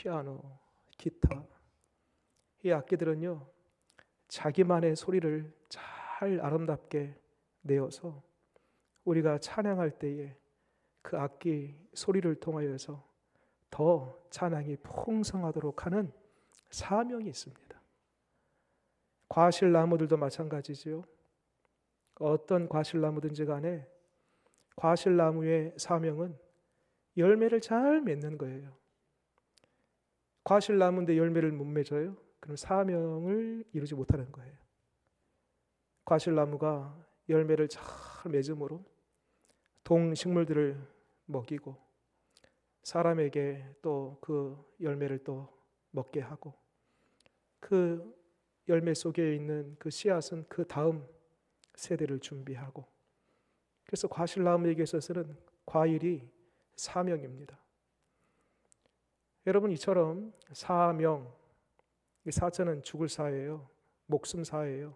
피아노, 기타, 이 악기들은요 자기만의 소리를 잘 아름답게 내어서 우리가 찬양할 때에 그 악기 소리를 통하여서 더 찬양이 풍성하도록 하는 사명이 있습니다. 과실나무들도 마찬가지지요. 어떤 과실나무든지 간에 과실나무의 사명은 열매를 잘 맺는 거예요. 과실나무인데 열매를 못 맺어요? 그럼 사명을 이루지 못하는 거예요. 과실나무가 열매를 잘 맺음으로 동식물들을 먹이고 사람에게 또 그 열매를 또 먹게 하고 그 열매 속에 있는 그 씨앗은 그 다음 세대를 준비하고, 그래서 과실나무에게 있어서는 과일이 사명입니다. 여러분, 이처럼 사명, 사자는 죽을 사예요. 목숨 사예요.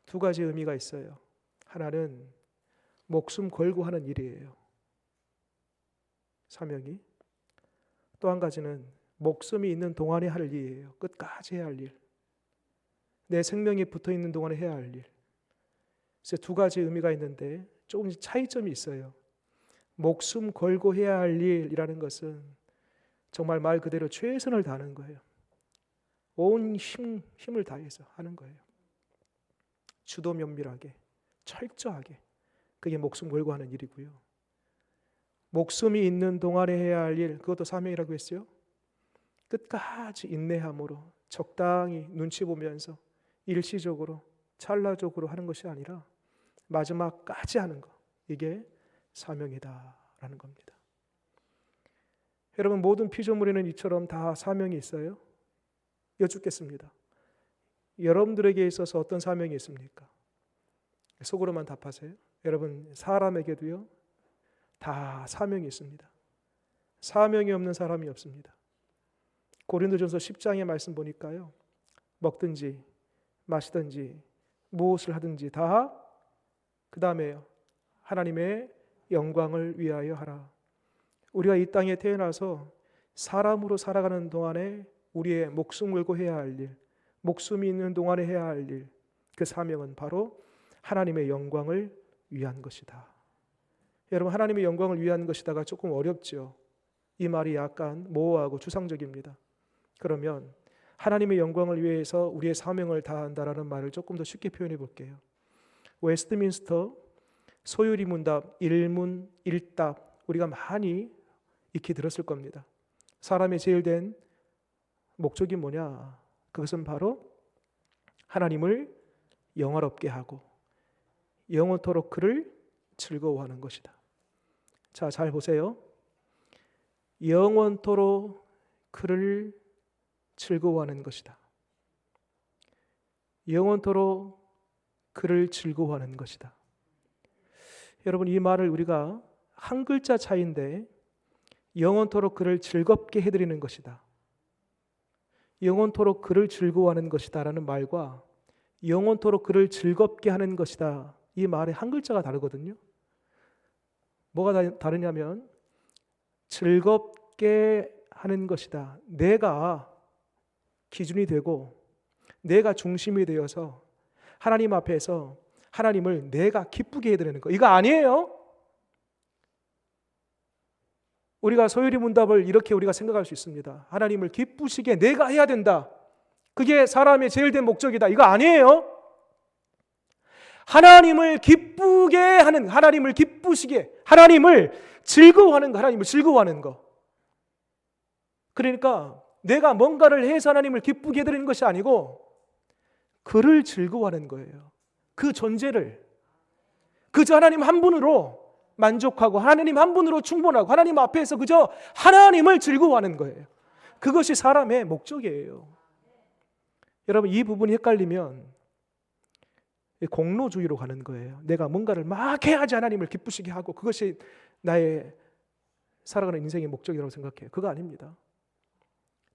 두 가지 의미가 있어요. 하나는 목숨 걸고 하는 일이에요, 사명이. 또 한 가지는 목숨이 있는 동안에 할 일이에요. 끝까지 해야 할 일. 내 생명이 붙어 있는 동안에 해야 할 일. 그래서 두 가지 의미가 있는데 조금 차이점이 있어요. 목숨 걸고 해야 할 일이라는 것은 정말 말 그대로 최선을 다하는 거예요. 온 힘을 다해서 하는 거예요. 주도 면밀하게, 철저하게. 그게 목숨 걸고 하는 일이고요. 목숨이 있는 동안에 해야 할 일, 그것도 사명이라고 했어요. 끝까지 인내함으로 적당히 눈치 보면서 일시적으로 찰나적으로 하는 것이 아니라 마지막까지 하는 것, 이게 사명이다라는 겁니다. 여러분, 모든 피조물에는 이처럼 다 사명이 있어요? 여쭙겠습니다. 여러분들에게 있어서 어떤 사명이 있습니까? 속으로만 답하세요. 여러분, 사람에게도요 다 사명이 있습니다. 사명이 없는 사람이 없습니다. 고린도전서 10장의 말씀 보니까요, 먹든지 마시든지 무엇을 하든지 다 그 다음에요, 하나님의 영광을 위하여 하라. 우리가 이 땅에 태어나서 사람으로 살아가는 동안에 우리의 목숨 걸고 해야 할 일, 목숨이 있는 동안에 해야 할 일, 그 사명은 바로 하나님의 영광을 위한 것이다. 여러분, 하나님의 영광을 위한 것이다가 조금 어렵죠. 이 말이 약간 모호하고 추상적입니다. 그러면 하나님의 영광을 위해서 우리의 사명을 다한다라는 말을 조금 더 쉽게 표현해 볼게요. 웨스트민스터 소유리 문답 1문 1답, 우리가 많이 익히 들었을 겁니다. 사람의 제일 된 목적이 뭐냐? 그것은 바로 하나님을 영화롭게 하고 영원토록 그를 즐거워하는 것이다. 자, 잘 보세요. 영원토록 그를 즐거워하는 것이다. 영원토록 그를 즐거워하는 것이다. 여러분, 이 말을 우리가 한 글자 차이인데 영원토록 그를 즐겁게 해드리는 것이다, 영원토록 그를 즐거워하는 것이다 라는 말과 영원토록 그를 즐겁게 하는 것이다, 이 말의 한 글자가 다르거든요. 뭐가 다르냐면 즐겁게 하는 것이다, 내가 기준이 되고 내가 중심이 되어서 하나님 앞에서 하나님을 내가 기쁘게 해드리는 거, 이거 아니에요. 우리가 소유리 문답을 이렇게 우리가 생각할 수 있습니다. 하나님을 기쁘시게 내가 해야 된다, 그게 사람의 제일 된 목적이다, 이거 아니에요. 하나님을 기쁘게 하는, 하나님을 기쁘시게, 하나님을 즐거워하는 거, 하나님을 즐거워하는 거. 그러니까 내가 뭔가를 해서 하나님을 기쁘게 해드리는 것이 아니고 그를 즐거워하는 거예요. 그 존재를, 그저 하나님 한 분으로 만족하고 하나님 한 분으로 충분하고 하나님 앞에서 그저 하나님을 즐거워하는 거예요. 그것이 사람의 목적이에요. 여러분, 이 부분이 헷갈리면 공로주의로 가는 거예요. 내가 뭔가를 막 해야지 하나님을 기쁘시게 하고 그것이 나의 살아가는 인생의 목적이라고 생각해요. 그거 아닙니다.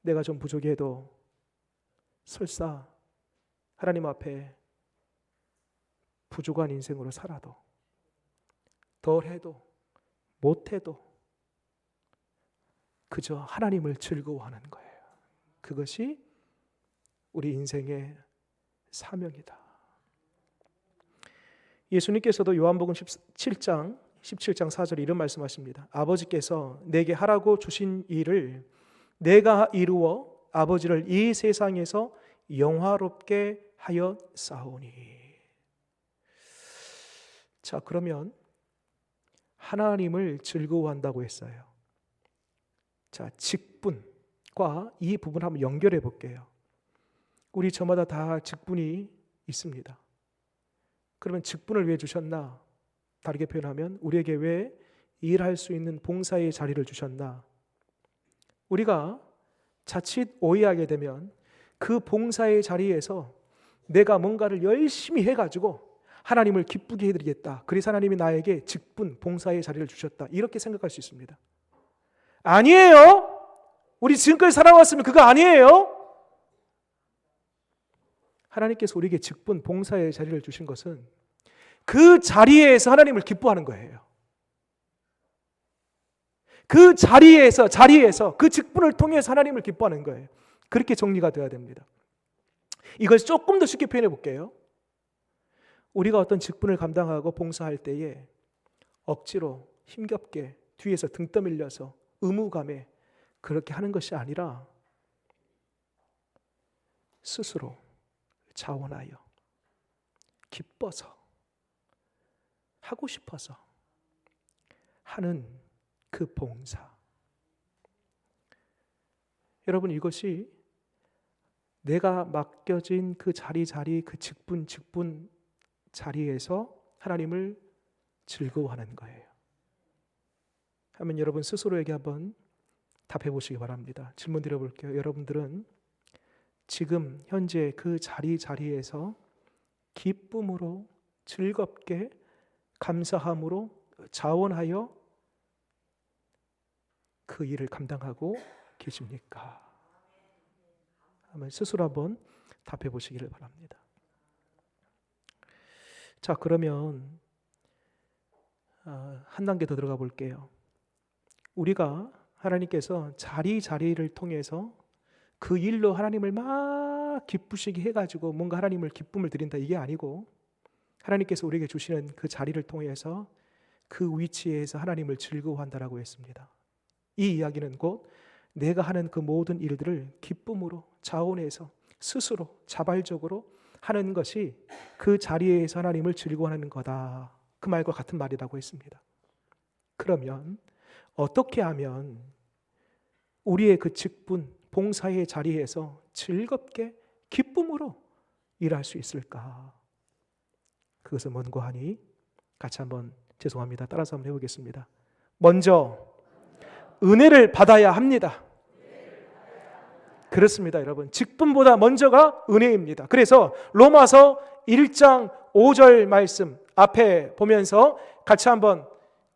내가 좀 부족해도 설사 하나님 앞에 부족한 인생으로 살아도, 덜해도 못해도 그저 하나님을 즐거워하는 거예요. 그것이 우리 인생의 사명이다. 예수님께서도 요한복음 17장 4절에 이런 말씀하십니다. 아버지께서 내게 하라고 주신 일을 내가 이루어 아버지를 이 세상에서 영화롭게 하여 싸우니. 자, 그러면 하나님을 즐거워한다고 했어요. 자, 직분과 이 부분 한번 연결해 볼게요. 우리 저마다 다 직분이 있습니다. 그러면 직분을 왜 주셨나? 다르게 표현하면 우리에게 왜 일할 수 있는 봉사의 자리를 주셨나? 우리가 자칫 오해하게 되면 그 봉사의 자리에서 내가 뭔가를 열심히 해가지고 하나님을 기쁘게 해드리겠다. 그래서 하나님이 나에게 직분, 봉사의 자리를 주셨다. 이렇게 생각할 수 있습니다. 아니에요. 우리 지금까지 살아왔으면 그거 아니에요. 하나님께서 우리에게 직분, 봉사의 자리를 주신 것은 그 자리에서 하나님을 기뻐하는 거예요. 그 자리에서 그 직분을 통해서 하나님을 기뻐하는 거예요. 그렇게 정리가 되어야 됩니다. 이걸 조금 더 쉽게 표현해 볼게요. 우리가 어떤 직분을 감당하고 봉사할 때에 억지로 힘겹게 뒤에서 등 떠밀려서 의무감에 그렇게 하는 것이 아니라 스스로 자원하여 기뻐서 하고 싶어서 하는 그 봉사. 여러분, 이것이 내가 맡겨진 그 자리 그 직분 자리에서 하나님을 즐거워하는 거예요. 하면 여러분 스스로에게 한번 답해 보시기 바랍니다. 질문 드려볼게요. 여러분들은 지금 현재 그 자리에서 기쁨으로 즐겁게 감사함으로 자원하여 그 일을 감당하고 계십니까? 한번 스스로 한번 답해 보시기를 바랍니다. 자, 그러면 한 단계 더 들어가 볼게요. 우리가 하나님께서 자리를 통해서 그 일로 하나님을 막 기쁘시게 해가지고 뭔가 하나님을 기쁨을 드린다, 이게 아니고 하나님께서 우리에게 주시는 그 자리를 통해서 그 위치에서 하나님을 즐거워한다라고 했습니다. 이 이야기는 곧 내가 하는 그 모든 일들을 기쁨으로 자원해서 스스로 자발적으로 하는 것이 그 자리에서 하나님을 즐거워하는 거다. 그 말과 같은 말이라고 했습니다. 그러면 어떻게 하면 우리의 그 직분, 봉사의 자리에서 즐겁게 기쁨으로 일할 수 있을까? 그것은 뭔고 하니 같이 한번 죄송합니다. 따라서 한번 해보겠습니다. 먼저 은혜를 받아야 합니다. 그렇습니다, 여러분. 직분보다 먼저가 은혜입니다. 그래서 로마서 1장 5절 말씀 앞에 보면서 같이 한번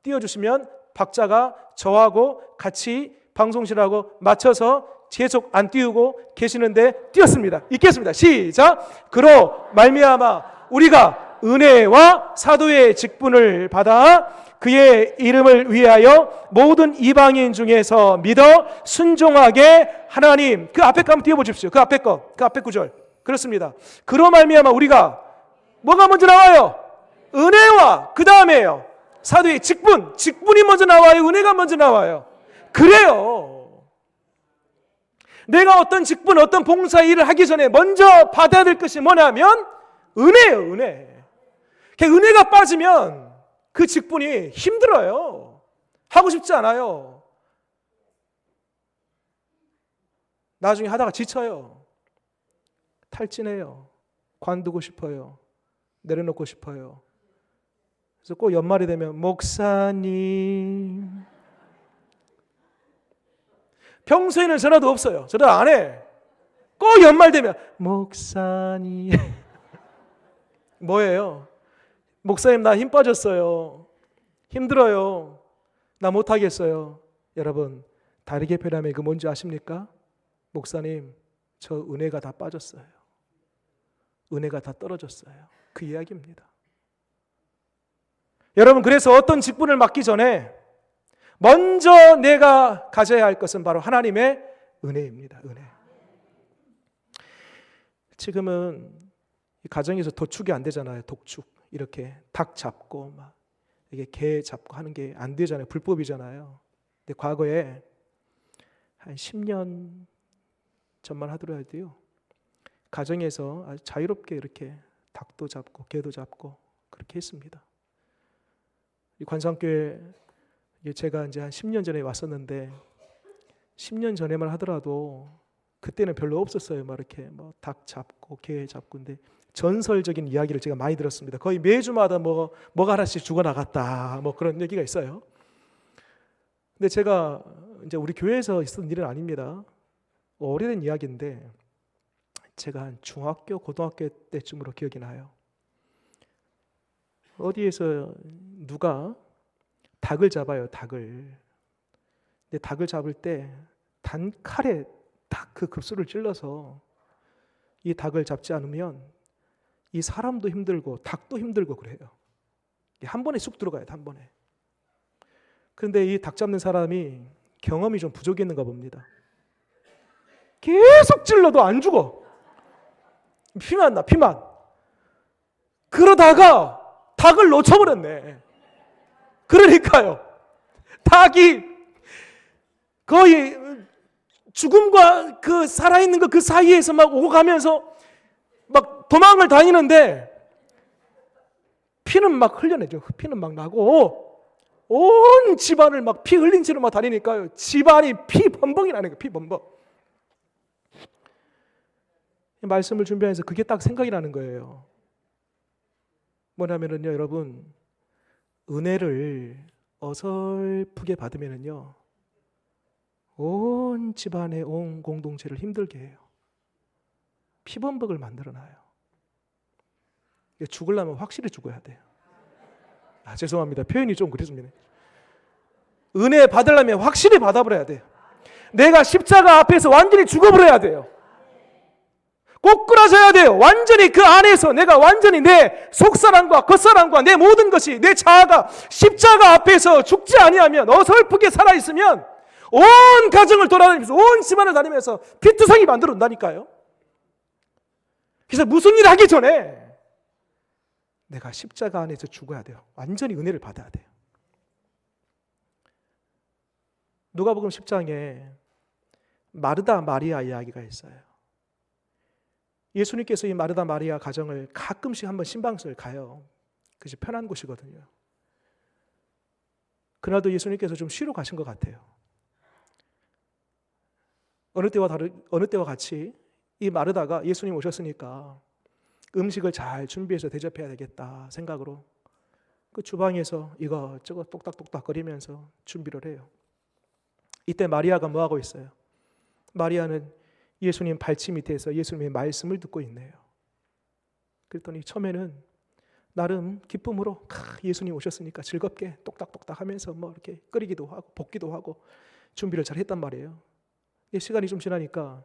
띄워주시면 박자가 저하고 같이 방송실하고 맞춰서 계속 안 띄우고 계시는데 띄웠습니다. 읽겠습니다. 시작. 그로 말미암아 우리가 은혜와 사도의 직분을 받아 그의 이름을 위하여 모든 이방인 중에서 믿어 순종하게 하나님. 그 앞에 거 한번 띄워보십시오. 그 앞에 구절. 그렇습니다. 그로 말미암아 우리가 뭐가 먼저 나와요? 은혜와 그 다음에요 사도의 직분이 먼저 나와요? 은혜가 먼저 나와요? 그래요. 내가 어떤 직분, 어떤 봉사 일을 하기 전에 먼저 받아야 될 것이 뭐냐면 은혜예요, 은혜. 은혜가 빠지면 그 직분이 힘들어요. 하고 싶지 않아요. 나중에 하다가 지쳐요. 탈진해요. 관두고 싶어요. 내려놓고 싶어요. 그래서 꼭 연말이 되면 목사님, 평소에는 전화도 없어요. 전화 안 해. 꼭 연말 되면 목사님 뭐예요? 목사님 나 힘 빠졌어요. 힘들어요. 나 못하겠어요. 여러분 다르게 표현하면 이거 뭔지 아십니까? 목사님 저 은혜가 다 빠졌어요. 은혜가 다 떨어졌어요. 그 이야기입니다. 여러분 그래서 어떤 직분을 맡기 전에 먼저 내가 가져야 할 것은 바로 하나님의 은혜입니다. 은혜. 지금은 이 가정에서 도축이 안 되잖아요. 독축 이렇게 닭 잡고 막 이게 개 잡고 하는 게 안 되잖아요. 불법이잖아요. 근데 과거에 한 10년 전만 하더라도요, 가정에서 아주 자유롭게 이렇게 닭도 잡고 개도 잡고 그렇게 했습니다. 이 관상교회 제가 이제 한 10년 전에 왔었는데 10년 전에만 하더라도 그때는 별로 없었어요. 막 이렇게 뭐 닭 잡고 개 잡고. 근데 전설적인 이야기를 제가 많이 들었습니다. 거의 매주마다 뭐가 하나씩 죽어 나갔다 뭐 그런 얘기가 있어요. 근데 제가 이제 우리 교회에서 있었던 일은 아닙니다. 오래된 이야기인데 제가 한 중학교 고등학교 때쯤으로 기억이 나요. 어디에서 누가 닭을 잡아요. 닭을. 근데 닭을 잡을 때 단칼에 딱 그 급소를 찔러서 이 닭을 잡지 않으면 이 사람도 힘들고 닭도 힘들고 그래요. 한 번에 쑥 들어가요. 한 번에. 그런데 이 닭 잡는 사람이 경험이 좀 부족했는가 봅니다. 계속 찔러도 안 죽어. 피만 나, 피만. 그러다가 닭을 놓쳐버렸네. 그러니까요, 닭이 거의 죽음과 그 살아있는 거 그 사이에서 막 오고 가면서 막 도망을 다니는데 피는 막 흘려내죠. 피는 막 나고 온 집안을 막 피 흘린 채로 막 다니니까요, 집안이 피 범벅이 나는 거예요. 피 범벅. 말씀을 준비하면서 그게 딱 생각이 나는 거예요. 뭐냐면은요, 여러분, 은혜를 어설프게 받으면은요, 온 집안의 온 공동체를 힘들게 해요. 피범벅을 만들어놔요. 죽으려면 확실히 죽어야 돼요. 죄송합니다. 표현이 좀 그랬습니다. 은혜 받으려면 확실히 받아버려야 돼요. 내가 십자가 앞에서 완전히 죽어버려야 돼요. 꼬꾸라져야 돼요. 완전히 그 안에서 내가 완전히 내 속사람과 겉사람과 내 모든 것이, 내 자아가 십자가 앞에서 죽지 아니하면, 어설프게 살아있으면 온 가정을 돌아다니면서 온 집안을 다니면서 피투성이 만들어 온다니까요. 그래서 무슨 일 하기 전에 내가 십자가 안에서 죽어야 돼요. 완전히 은혜를 받아야 돼요. 누가복음 10장에 마르다 마리아 이야기가 있어요. 예수님께서 이 마르다 마리아 가정을 가끔씩 한번 신방을 가요. 그것이 편한 곳이거든요. 그날도 예수님께서 좀 쉬러 가신 것 같아요. 어느 때와 같이 이 마르다가 예수님 오셨으니까 음식을 잘 준비해서 대접해야 되겠다 생각으로 그 주방에서 이것저것 똑딱똑딱 거리면서 준비를 해요. 이때 마리아가 뭐 하고 있어요? 마리아는 예수님 발치 밑에서 예수님의 말씀을 듣고 있네요. 그랬더니 처음에는 나름 기쁨으로 예수님 오셨으니까 즐겁게 똑딱똑딱 하면서 뭐 이렇게 끓이기도 하고 볶기도 하고 준비를 잘 했단 말이에요. 시간이 좀 지나니까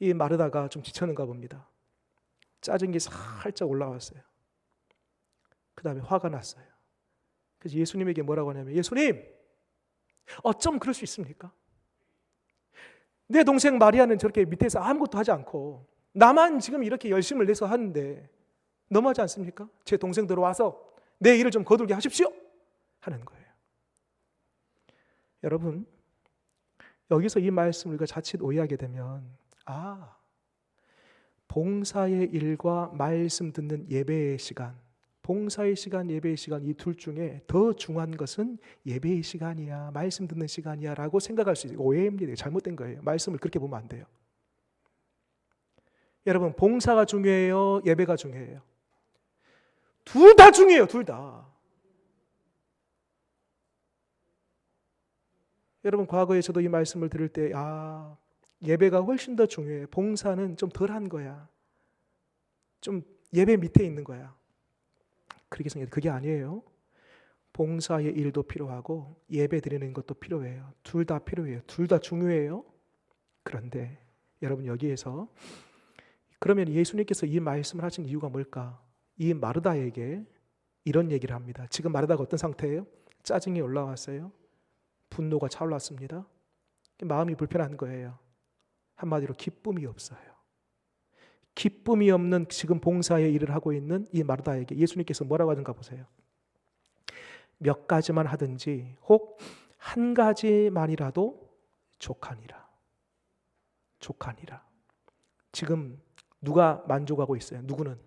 이 마르다가 좀 지쳤는가 봅니다. 짜증이 살짝 올라왔어요. 그 다음에 화가 났어요. 그래서 예수님에게 뭐라고 하냐면, 예수님, 어쩜 그럴 수 있습니까? 내 동생 마리아는 저렇게 밑에서 아무것도 하지 않고 나만 지금 이렇게 열심을 내서 하는데 너무하지 않습니까? 제 동생들 와서 내 일을 좀 거두게 하십시오 하는 거예요. 여러분, 여기서 이 말씀을 우리가 자칫 오해하게 되면, 봉사의 일과 말씀 듣는 예배의 시간, 봉사의 시간, 예배의 시간, 이 둘 중에 더 중요한 것은 예배의 시간이야, 말씀 듣는 시간이야 라고 생각할 수 있어요. 오해입니다. 잘못된 거예요. 말씀을 그렇게 보면 안 돼요. 여러분, 봉사가 중요해요? 예배가 중요해요? 둘 다 중요해요. 둘 다. 여러분, 과거에 저도 이 말씀을 들을 때 예배가 훨씬 더 중요해요. 봉사는 좀 덜한 거야. 좀 예배 밑에 있는 거야. 그렇게 생각해요. 그게 아니에요. 봉사의 일도 필요하고 예배 드리는 것도 필요해요. 둘 다 필요해요. 둘 다 중요해요. 그런데 여러분, 여기에서 그러면 예수님께서 이 말씀을 하신 이유가 뭘까? 이 마르다에게 이런 얘기를 합니다. 지금 마르다가 어떤 상태예요? 짜증이 올라왔어요. 분노가 차올랐습니다. 마음이 불편한 거예요. 한마디로 기쁨이 없어요. 기쁨이 없는 지금 봉사의 일을 하고 있는 이 마르다에게 예수님께서 뭐라고 하는가 보세요. 몇 가지만 하든지 혹 한 가지만이라도 족하니라. 족하니라. 지금 누가 만족하고 있어요? 누구는?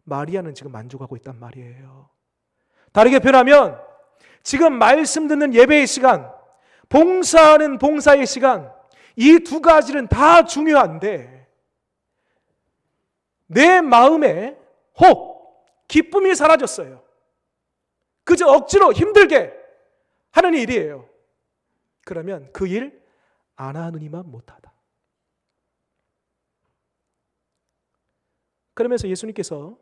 마리아는 지금 만족하고 있단 말이에요. 다르게 표현하면 지금 말씀 듣는 예배의 시간, 봉사하는 봉사의 시간, 이 두 가지는 다 중요한데 내 마음에 혹 기쁨이 사라졌어요. 그저 억지로 힘들게 하는 일이에요. 그러면 그 일 안 하느니만 못하다. 그러면서 예수님께서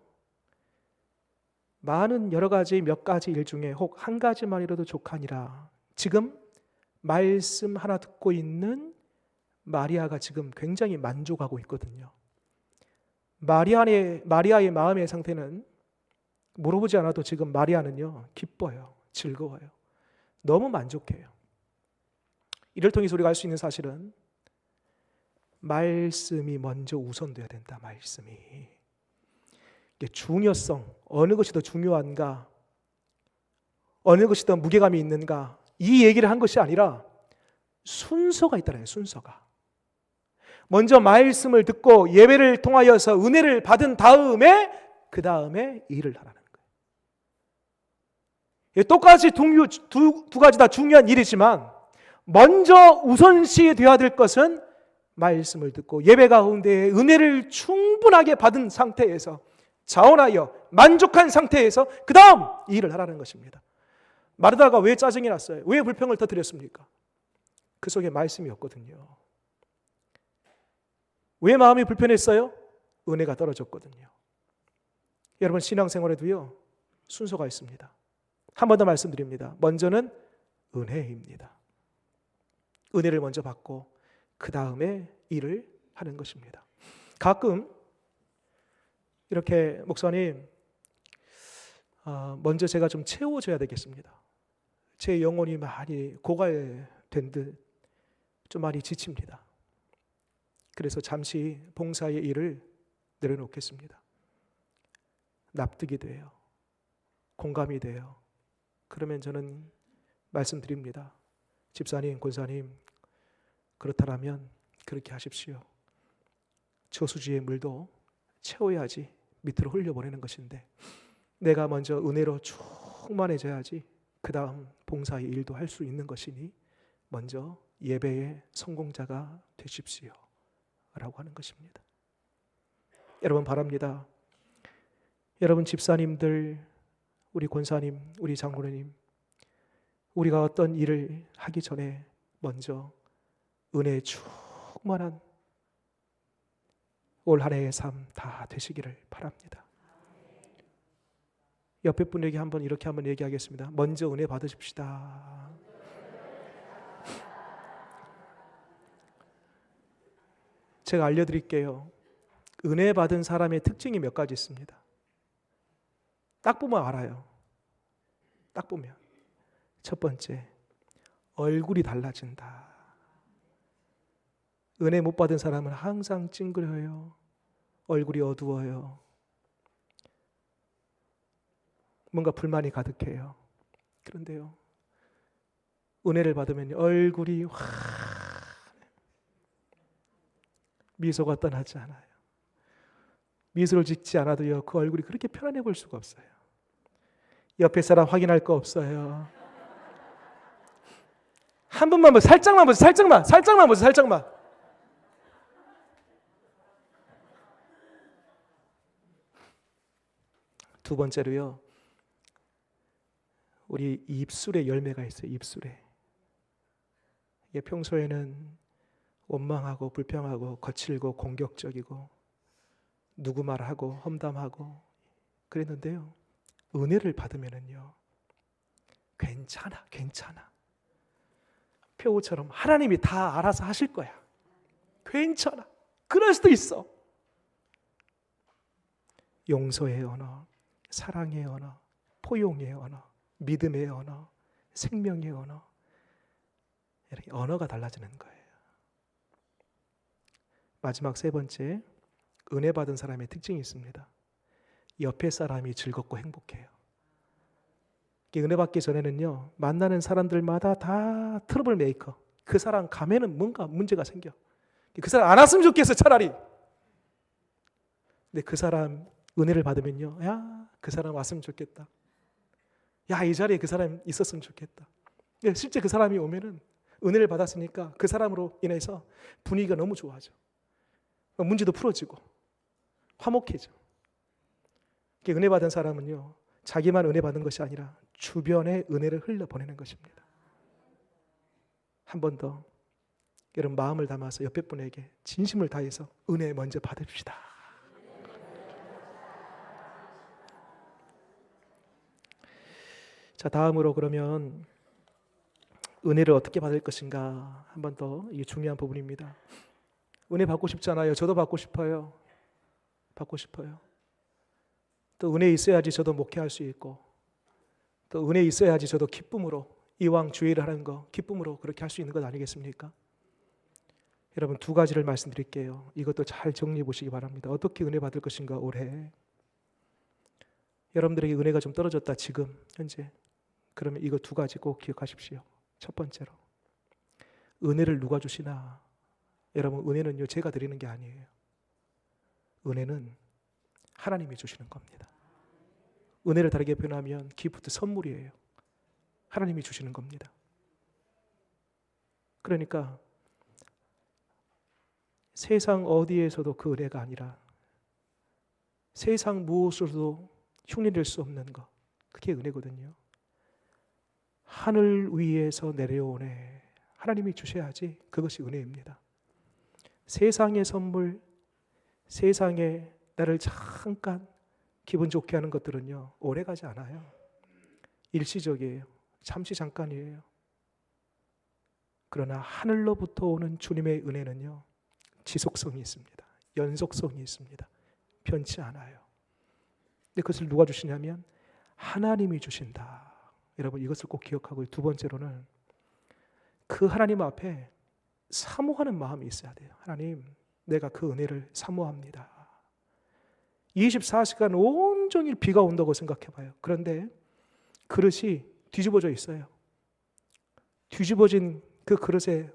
많은 여러 가지 몇 가지 일 중에 혹 한 가지만이라도 족하니라. 지금 말씀 하나 듣고 있는 마리아가 지금 굉장히 만족하고 있거든요. 마리아의 마음의 상태는 물어보지 않아도 지금 마리아는요 기뻐요. 즐거워요. 너무 만족해요. 이를 통해서 우리가 알 수 있는 사실은 말씀이 먼저 우선돼야 된다. 말씀이. 중요성, 어느 것이 더 중요한가, 어느 것이 더 무게감이 있는가, 이 얘기를 한 것이 아니라 순서가 있다는 순서가. 먼저 말씀을 듣고 예배를 통하여서 은혜를 받은 다음에 그 다음에 일을 하라는 거예요. 똑같이 두 가지 다 중요한 일이지만 먼저 우선시 되어야 될 것은 말씀을 듣고 예배 가운데 은혜를 충분하게 받은 상태에서 자원하여 만족한 상태에서 그 다음 일을 하라는 것입니다. 마르다가 왜 짜증이 났어요? 왜 불평을 터뜨렸습니까? 그 속에 말씀이었거든요. 왜 마음이 불편했어요? 은혜가 떨어졌거든요. 여러분 신앙생활에도요 순서가 있습니다. 한 번 더 말씀드립니다. 먼저는 은혜입니다. 은혜를 먼저 받고 그 다음에 일을 하는 것입니다. 가끔 이렇게 목사님 먼저 제가 좀 채워줘야 되겠습니다. 제 영혼이 많이 고갈된 듯 좀 많이 지칩니다. 그래서 잠시 봉사의 일을 내려놓겠습니다. 납득이 돼요. 공감이 돼요. 그러면 저는 말씀드립니다. 집사님, 권사님, 그렇다면 그렇게 하십시오. 저수지의 물도 채워야지 밑으로 흘려보내는 것인데 내가 먼저 은혜로 충만해져야지 그 다음 봉사의 일도 할 수 있는 것이니 먼저 예배의 성공자가 되십시오 라고 하는 것입니다. 여러분 바랍니다. 여러분 집사님들, 우리 권사님, 우리 장로님, 우리가 어떤 일을 하기 전에 먼저 은혜에 충만한 올 한 해의 삶 다 되시기를 바랍니다. 옆에 분에게 이렇게 한번 얘기하겠습니다. 먼저 은혜 받으십시다. 제가 알려드릴게요. 은혜 받은 사람의 특징이 몇 가지 있습니다. 딱 보면 알아요. 딱 보면. 첫 번째, 얼굴이 달라진다. 은혜 못 받은 사람은 항상 찡그려요. 얼굴이 어두워요. 뭔가 불만이 가득해요. 그런데요, 은혜를 받으면 얼굴이 미소가 떠나지 않아요. 미소를 짓지 않아도요, 그 얼굴이 그렇게 편안해 보일 수가 없어요. 옆에 사람 확인할 거 없어요. 한 번만 보세요. 살짝만 보세요. 살짝만 보세요. 살짝만. 두 번째로요, 우리 입술에 열매가 있어요. 입술에. 이게 평소에는 원망하고 불평하고 거칠고 공격적이고 누구 말하고 험담하고 그랬는데요, 은혜를 받으면은요 괜찮아. 표우처럼 하나님이 다 알아서 하실 거야. 괜찮아. 그럴 수도 있어. 용서의 언어, 사랑의 언어, 포용의 언어, 믿음의 언어, 생명의 언어, 이렇게 언어가 달라지는 거예요. 마지막 세 번째, 은혜 받은 사람의 특징이 있습니다. 옆에 사람이 즐겁고 행복해요. 은혜 받기 전에는요, 만나는 사람들마다 다 트러블 메이커. 그 사람 가면은 뭔가 문제가 생겨. 그 사람 안 왔으면 좋겠어, 차라리. 근데 그 사람 은혜를 받으면요, 야, 그 사람 왔으면 좋겠다. 야, 이 자리에 그 사람 있었으면 좋겠다. 실제 그 사람이 오면은 은혜를 받았으니까 그 사람으로 인해서 분위기가 너무 좋아져. 문제도 풀어지고 화목해져. 은혜 받은 사람은요, 자기만 은혜 받은 것이 아니라 주변에 은혜를 흘려보내는 것입니다. 한 번 더 여러분 마음을 담아서 옆에 분에게 진심을 다해서 은혜 먼저 받읍시다. 자, 다음으로 그러면 은혜를 어떻게 받을 것인가 한 번 더, 이게 중요한 부분입니다. 은혜 받고 싶잖아요. 저도 받고 싶어요. 받고 싶어요. 또 은혜 있어야지 저도 목회할 수 있고, 또 은혜 있어야지 저도 기쁨으로 이왕 주의를 하는 거 기쁨으로 그렇게 할 수 있는 것 아니겠습니까? 여러분 두 가지를 말씀드릴게요. 이것도 잘 정리해 보시기 바랍니다. 어떻게 은혜 받을 것인가 올해. 여러분들에게 은혜가 좀 떨어졌다 지금 현재, 그러면 이거 두 가지 꼭 기억하십시오. 첫 번째로, 은혜를 누가 주시나. 여러분 은혜는요, 제가 드리는 게 아니에요. 은혜는 하나님이 주시는 겁니다. 은혜를 다르게 표현하면 기프트, 선물이에요. 하나님이 주시는 겁니다. 그러니까 세상 어디에서도 그 은혜가 아니라 세상 무엇으로도 흉내낼 수 없는 것, 그게 은혜거든요. 하늘 위에서 내려오네. 하나님이 주셔야지 그것이 은혜입니다. 세상의 선물, 세상에 나를 잠깐 기분 좋게 하는 것들은요, 오래가지 않아요. 일시적이에요. 잠시 잠깐이에요. 그러나 하늘로부터 오는 주님의 은혜는요, 지속성이 있습니다. 연속성이 있습니다. 변치 않아요. 근데 그것을 누가 주시냐면 하나님이 주신다. 여러분 이것을 꼭 기억하고, 두 번째로는 그 하나님 앞에 사모하는 마음이 있어야 돼요. 하나님, 내가 그 은혜를 사모합니다. 24시간 온종일 비가 온다고 생각해 봐요. 그런데 그릇이 뒤집어져 있어요. 뒤집어진 그 그릇에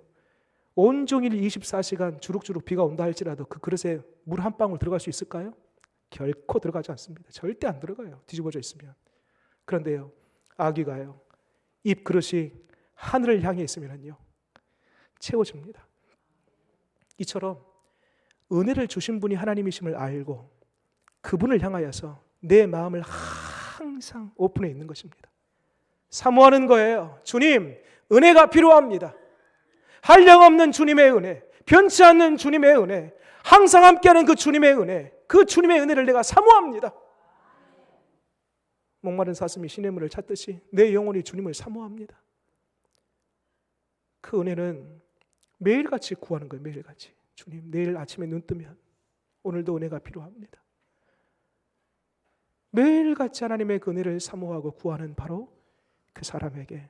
온종일 24시간 주룩주룩 비가 온다 할지라도 그 그릇에 물 한 방울 들어갈 수 있을까요? 결코 들어가지 않습니다. 절대 안 들어가요. 뒤집어져 있으면. 그런데요, 아기가요, 입 그릇이 하늘을 향해 있으면요, 채워집니다. 이처럼 은혜를 주신 분이 하나님이심을 알고 그분을 향하여서 내 마음을 항상 오픈해 있는 것입니다. 사모하는 거예요. 주님, 은혜가 필요합니다. 한량없는 주님의 은혜, 변치 않는 주님의 은혜, 항상 함께하는 그 주님의 은혜, 그 주님의 은혜를 내가 사모합니다. 목마른 사슴이 시냇물을 찾듯이 내 영혼이 주님을 사모합니다. 그 은혜는 매일같이 구하는 거예요. 매일같이. 주님, 내일 아침에 눈 뜨면 오늘도 은혜가 필요합니다. 매일같이 하나님의 그 은혜를 사모하고 구하는 바로 그 사람에게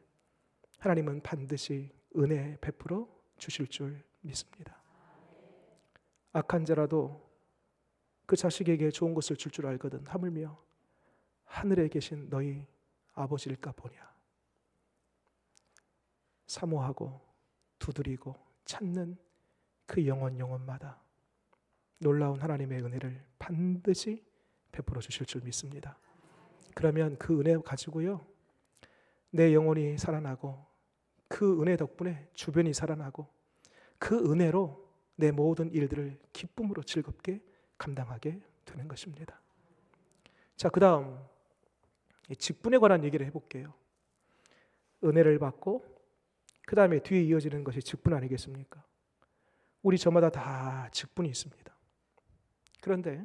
하나님은 반드시 은혜 베풀어 주실 줄 믿습니다. 악한 자라도 그 자식에게 좋은 것을 줄 줄 알거든. 하물며 하늘에 계신 너희 아버지일까 보냐. 사모하고 두드리고 찾는 그 영혼마다 놀라운 하나님의 은혜를 반드시 베풀어 주실 줄 믿습니다. 그러면 그 은혜 가지고요, 내 영혼이 살아나고 그 은혜 덕분에 주변이 살아나고 그 은혜로 내 모든 일들을 기쁨으로 즐겁게 감당하게 되는 것입니다. 자, 그 다음 직분에 관한 얘기를 해볼게요. 은혜를 받고 그 다음에 뒤에 이어지는 것이 직분 아니겠습니까? 우리 저마다 다 직분이 있습니다. 그런데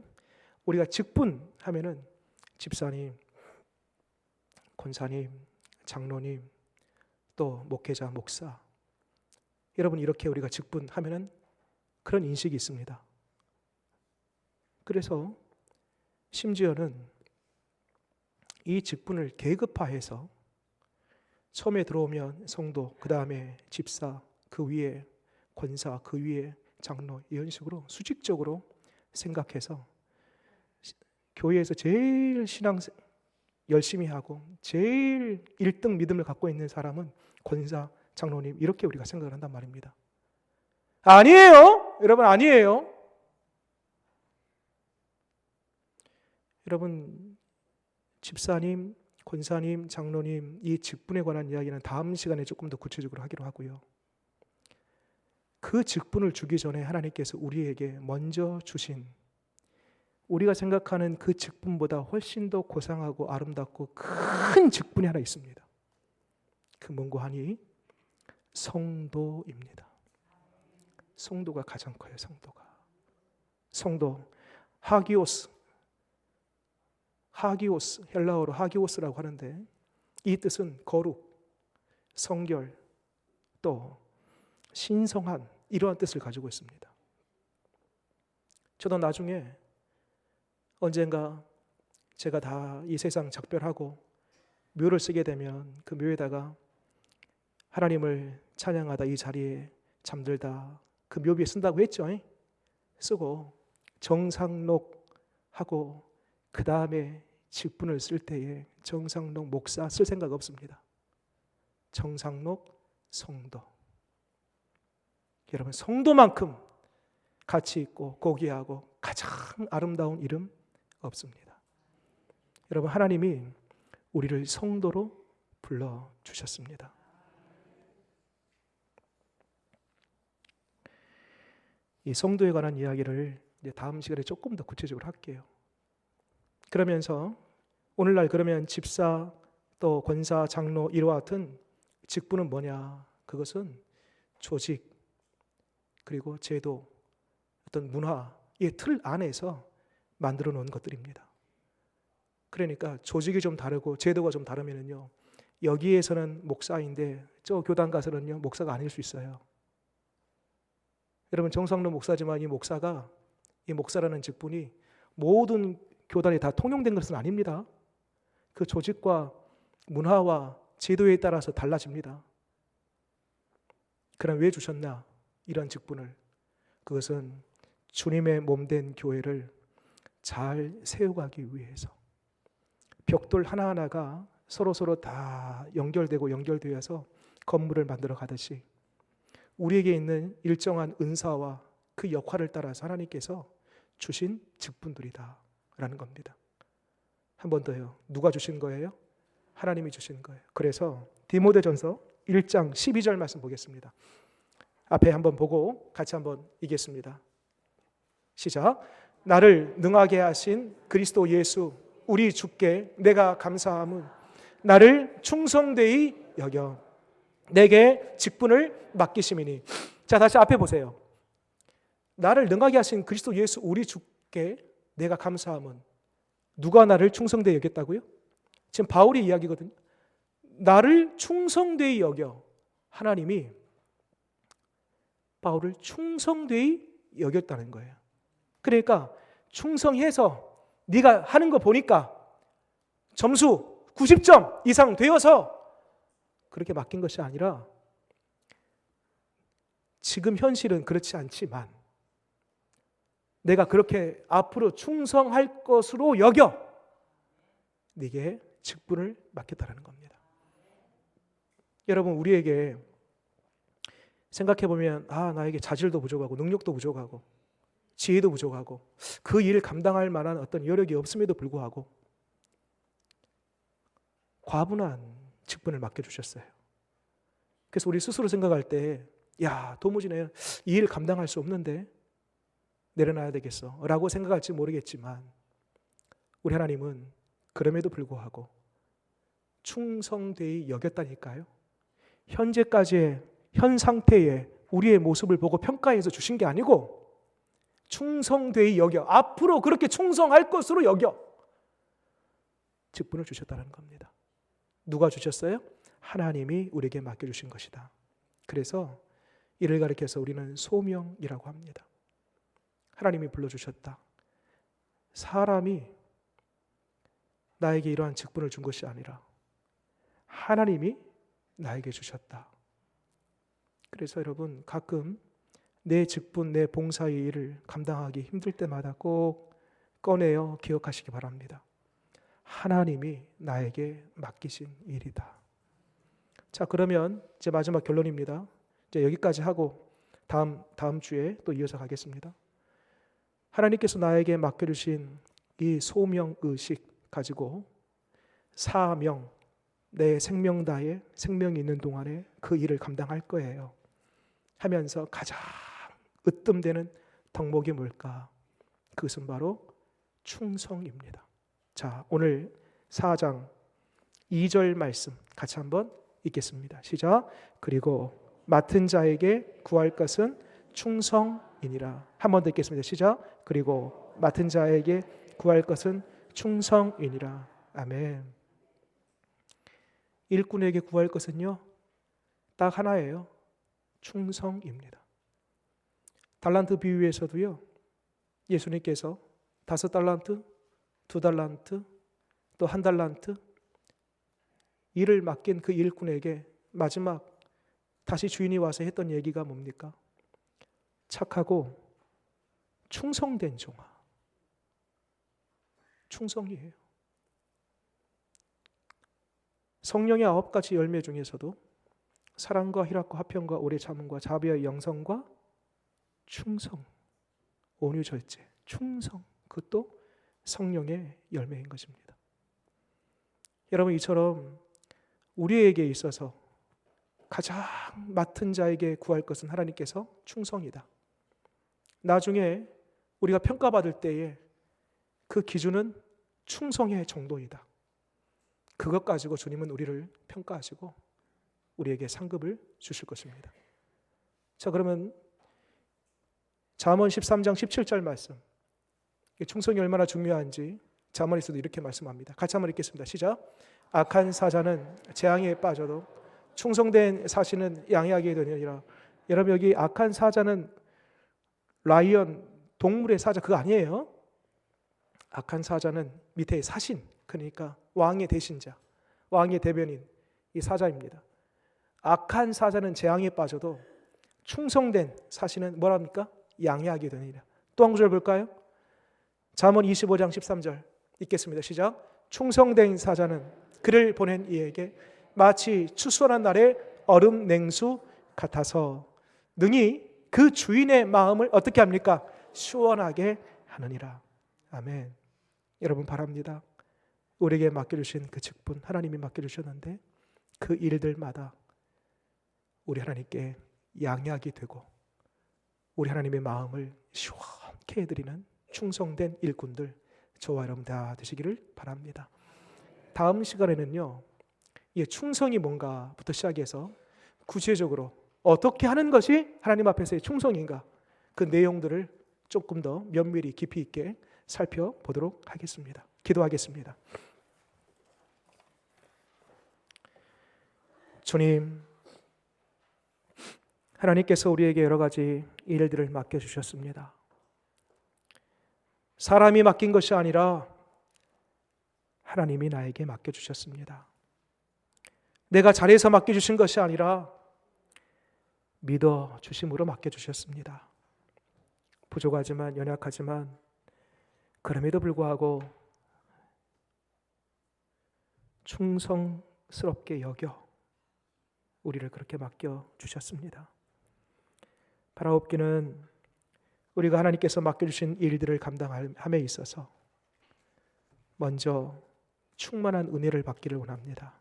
우리가 직분 하면은 집사님, 권사님, 장로님, 또 목회자, 목사, 여러분 이렇게 우리가 직분 하면은 그런 인식이 있습니다. 그래서 심지어는 이 직분을 계급화해서 처음에 들어오면 성도, 그 다음에 집사, 그 위에 권사, 그 위에 장로, 이런 식으로 수직적으로 생각해서 교회에서 제일 신앙 열심히 하고 제일 1등 믿음을 갖고 있는 사람은 권사, 장로님, 이렇게 우리가 생각을 한단 말입니다. 아니에요. 여러분, 아니에요. 여러분, 집사님, 권사님, 장로님, 이 직분에 관한 이야기는 다음 시간에 조금 더 구체적으로 하기로 하고요. 그 직분을 주기 전에 하나님께서 우리에게 먼저 주신, 우리가 생각하는 그 직분보다 훨씬 더 고상하고 아름답고 큰 직분이 하나 있습니다. 그 뭔고 하니 성도입니다. 성도가 가장 커요. 성도, 하기오스, 헬라어로 하기오스라고 하는데 이 뜻은 거룩, 성결, 또 신성한, 이러한 뜻을 가지고 있습니다. 저도 나중에 언젠가 제가 다 이 세상 작별하고 묘를 쓰게 되면 그 묘에다가 하나님을 찬양하다 이 자리에 잠들다 그 묘비에 쓴다고 했죠. 쓰고 정상록하고 그 다음에 직분을 쓸 때에 정상록 목사 쓸 생각 없습니다. 정상록 성도. 여러분, 성도만큼 가치 있고 고귀하고 가장 아름다운 이름 없습니다. 여러분, 하나님이 우리를 성도로 불러주셨습니다. 이 성도에 관한 이야기를 이제 다음 시간에 조금 더 구체적으로 할게요. 그러면서 오늘날 그러면 집사, 또 권사, 장로 이와 같은 직분은 뭐냐? 그것은 조직, 그리고 제도, 어떤 문화의 틀 안에서 만들어 놓은 것들입니다. 그러니까 조직이 좀 다르고 제도가 좀 다르면요, 여기에서는 목사인데 저 교단 가서는요 목사가 아닐 수 있어요. 여러분, 정상로 목사지만 이 목사라는 직분이 모든 교단이 다 통용된 것은 아닙니다. 그 조직과 문화와 제도에 따라서 달라집니다. 그럼 왜 주셨나? 이런 직분을. 그것은 주님의 몸된 교회를 잘 세워가기 위해서. 벽돌 하나하나가 서로 다 연결되어서 건물을 만들어 가듯이 우리에게 있는 일정한 은사와 그 역할을 따라서 하나님께서 주신 직분들이다라는 겁니다. 한 번 더요. 누가 주신 거예요? 하나님이 주신 거예요. 그래서 디모데전서 1장 12절 말씀 보겠습니다. 앞에 한번 보고 같이 한번 읽겠습니다. 시작. 나를 능하게 하신 그리스도 예수 우리 주께 내가 감사함은 나를 충성되이 여겨 내게 직분을 맡기심이니. 자, 다시 앞에 보세요. 나를 능하게 하신 그리스도 예수 우리 주께 내가 감사함은, 누가 나를 충성되이 여겼다고요? 지금 바울이 이야기거든요. 나를 충성되이 여겨. 하나님이 바울을 충성되이 여겼다는 거예요. 그러니까 충성해서 네가 하는 거 보니까 점수 90점 이상 되어서 그렇게 맡긴 것이 아니라, 지금 현실은 그렇지 않지만 내가 그렇게 앞으로 충성할 것으로 여겨 네게 직분을 맡겼다는 겁니다. 여러분, 우리에게 생각해보면 나에게 자질도 부족하고 능력도 부족하고 지혜도 부족하고 그 일을 감당할 만한 어떤 여력이 없음에도 불구하고 과분한 직분을 맡겨주셨어요. 그래서 우리 스스로 생각할 때 도무지 내가 이 일 감당할 수 없는데 내려놔야 되겠어 라고 생각할지 모르겠지만, 우리 하나님은 그럼에도 불구하고 충성되이 여겼다니까요. 현재까지의 현 상태의 우리의 모습을 보고 평가해서 주신 게 아니고 충성되이 여겨, 앞으로 그렇게 충성할 것으로 여겨 직분을 주셨다는 겁니다. 누가 주셨어요? 하나님이 우리에게 맡겨주신 것이다. 그래서 이를 가리켜서 우리는 소명이라고 합니다. 하나님이 불러주셨다. 사람이 나에게 이러한 직분을 준 것이 아니라 하나님이 나에게 주셨다. 그래서 여러분, 가끔 내 직분, 내 봉사의 일을 감당하기 힘들 때마다 꼭 꺼내어 기억하시기 바랍니다. 하나님이 나에게 맡기신 일이다. 자, 그러면 이제 마지막 결론입니다. 이제 여기까지 하고 다음 주에 또 이어서 가겠습니다. 하나님께서 나에게 맡겨주신 이 소명 의식 가지고 사명, 내 생명 다해 생명이 있는 동안에 그 일을 감당할 거예요 하면서 가장 으뜸되는 덕목이 뭘까? 그것은 바로 충성입니다. 자, 오늘 4장 2절 말씀 같이 한번 읽겠습니다. 시작. 그리고 맡은 자에게 구할 것은 충성이니라. 한 번 더 읽겠습니다. 시작. 그리고 맡은 자에게 구할 것은 충성이니라. 아멘. 일꾼에게 구할 것은요, 딱 하나예요. 충성입니다. 달란트 비유에서도요, 예수님께서 5달란트, 2달란트, 또 1달란트 일을 맡긴 그 일꾼에게 마지막 다시 주인이 와서 했던 얘기가 뭡니까? 착하고 충성된 종아. 충성이에요. 성령의 9가지 열매 중에서도 사랑과 희락과 화평과 오래 참음과 자비와 영성과 충성, 온유 절제, 충성, 그것도 성령의 열매인 것입니다. 여러분, 이처럼 우리에게 있어서 가장 맡은 자에게 구할 것은 하나님께서 충성이다. 나중에 우리가 평가받을 때에 그 기준은 충성의 정도이다. 그것 가지고 주님은 우리를 평가하시고 우리에게 상급을 주실 것입니다. 자, 그러면 잠언 13장 17절 말씀, 충성이 얼마나 중요한지 잠언에서도 이렇게 말씀합니다. 같이 한번 읽겠습니다. 시작. 악한 사자는 재앙에 빠져도 충성된 사신은 양해하게 되느니라. 여러분, 여기 악한 사자는 라이언, 동물의 사자 그거 아니에요. 악한 사자는 밑에 사신, 그러니까 왕의 대신자, 왕의 대변인, 이 사자입니다. 악한 사자는 재앙에 빠져도 충성된 사신은 뭐랍니까? 양해하게 되느니라. 또 한 구절 볼까요? 잠언 25장 13절 읽겠습니다. 시작. 충성된 사자는 그를 보낸 이에게 마치 추수하는 날의 얼음 냉수 같아서 능히 그 주인의 마음을 어떻게 합니까? 시원하게 하느니라. 아멘. 여러분, 바랍니다. 우리에게 맡겨주신 그 직분, 하나님이 맡겨주셨는데 그 일들마다 우리 하나님께 양해하게 되고 우리 하나님의 마음을 시원케 해드리는 충성된 일꾼들, 저와 여러분 다 되시기를 바랍니다. 다음 시간에는요, 이 충성이 뭔가부터 시작해서 구체적으로 어떻게 하는 것이 하나님 앞에서의 충성인가, 그 내용들을 조금 더 면밀히 깊이 있게 살펴보도록 하겠습니다. 기도하겠습니다. 주님, 하나님께서 우리에게 여러 가지 일들을 맡겨주셨습니다. 사람이 맡긴 것이 아니라 하나님이 나에게 맡겨주셨습니다. 내가 잘해서 맡겨주신 것이 아니라 믿어주심으로 맡겨주셨습니다. 부족하지만, 연약하지만 그럼에도 불구하고 충성스럽게 여겨 우리를 그렇게 맡겨주셨습니다. 바라옵기는 우리가 하나님께서 맡겨주신 일들을 감당함에 있어서 먼저 충만한 은혜를 받기를 원합니다.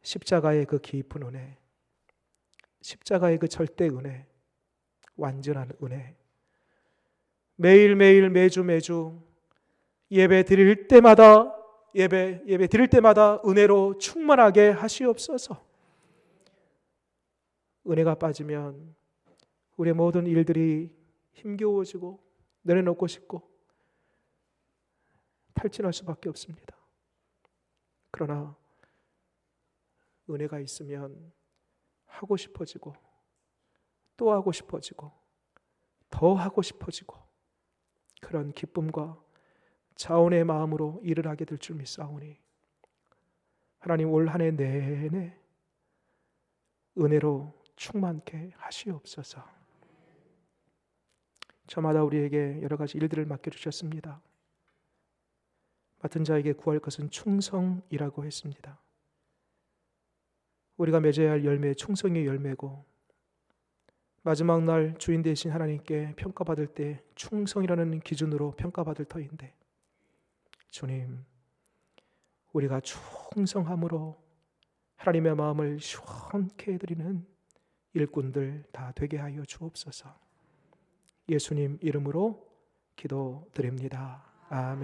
십자가의 그 깊은 은혜, 십자가의 그 절대 은혜, 완전한 은혜, 매일매일 매주 예배 드릴 때마다 예배 드릴 때마다 은혜로 충만하게 하시옵소서. 은혜가 빠지면 우리의 모든 일들이 힘겨워지고 내려놓고 싶고 탈진할 수밖에 없습니다. 그러나 은혜가 있으면 하고 싶어지고 또 하고 싶어지고 더 하고 싶어지고 그런 기쁨과 자원의 마음으로 일을 하게 될 줄 믿사오니 하나님, 올 한 해 내내 은혜로 충만케 하시옵소서. 저마다 우리에게 여러 가지 일들을 맡겨주셨습니다. 맡은 자에게 구할 것은 충성이라고 했습니다. 우리가 맺어야 할 열매, 충성의 열매고, 마지막 날 주인 되신 하나님께 평가받을 때 충성이라는 기준으로 평가받을 터인데, 주님, 우리가 충성함으로 하나님의 마음을 시원케 해드리는 일꾼들 다 되게 하여 주옵소서. 예수님 이름으로 기도드립니다. 아멘.